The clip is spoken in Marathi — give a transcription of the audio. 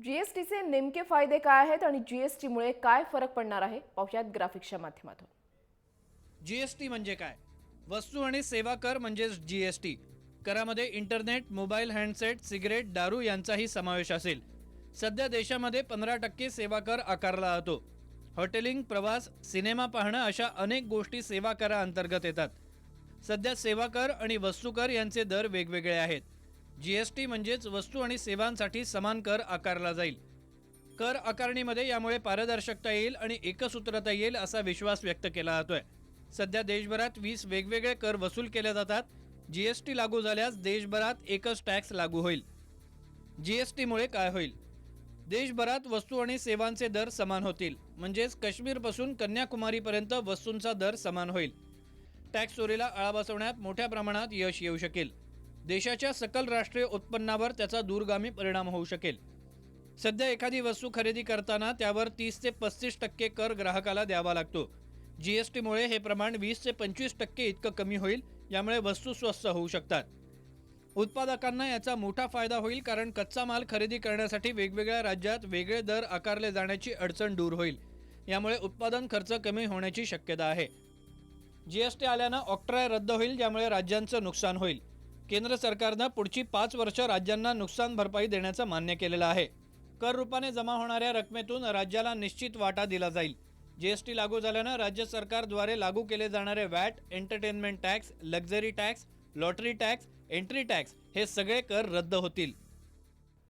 जीएसटीचे नेमके फायदे काय आहेत आणि जीएसटीमुळे काय फरक पडणार आहे पाहुयात ग्राफिक्सच्या माध्यमातून। जीएसटी म्हणजे काय? वस्तू आणि सेवा कर म्हणजेच जीएसटी। करामध्ये इंटरनेट, मोबाईल, हँडसेट, सिगरेट, दारू यांचाही समावेश असेल। सध्या देशामध्ये 15% सेवा कर आकारला जातो। हॉटेलिंग, प्रवास, सिनेमा पाहणं अशा अनेक गोष्टी सेवा करा अंतर्गत येतात। सध्या सेवा कर आणि वस्तू कर यांचे दर वेगवेगळे आहेत। जीएसटी म्हणजेच वस्तू आणि सेवांसाठी समान कर आकारला जाईल। कर आकारणीमध्ये यामुळे पारदर्शकता येईल आणि एकसूत्रता येईल असा विश्वास व्यक्त केला जातोय। सध्या देशभरात 20 वेगवेगळे कर वसूल केले जातात। जीएसटी लागू झाल्यास देशभरात एकच टॅक्स लागू होईल। जीएसटीमुळे काय होईल? देशभरात वस्तू आणि सेवांचे दर समान होतील, म्हणजेच काश्मीरपासून कन्याकुमारीपर्यंत वस्तूंचा दर समान होईल। टॅक्स चोरीला आळा बसवण्यात मोठ्या प्रमाणात यश येऊ शकेल। देशाच्या सकल राष्ट्रीय उत्पन्नावर त्याचा दूरगामी परिणाम होऊ शकेल। सध्या एखादी वस्तू खरेदी करताना त्यावर 30 ते 35% कर ग्राहकाला द्यावा लागतो। जीएसटीमुळे हे प्रमाण 20 ते 25% इतकं कमी होईल। यामुळे वस्तू स्वस्त होऊ शकतात। उत्पादकांना याचा मोठा फायदा होईल, कारण कच्चा माल खरेदी करण्यासाठी वेगवेगळ्या राज्यात वेगळे दर आकारले जाण्याची अडचण दूर होईल। यामुळे उत्पादन खर्च कमी होण्याची शक्यता आहे। जीएसटी आल्यानं ऑक्ट्रॉय रद्द होईल, ज्यामुळे राज्यांचं नुकसान होईल। केंद्र सरकारनं पुढची 5 वर्ष राज्यांना नुकसान भरपाई देण्याचं मान्य केलेलं आहे। कर रूपाने जमा होणाऱ्या रकमेतून राज्याला निश्चित वाटा दिला जाईल। जीएसटी लागू झाल्यानं राज्य सरकारद्वारे लागू केले जाणारे watt, entertainment tax, luxury tax, lottery tax, entry tax हे सगळे कर रद्द होतील।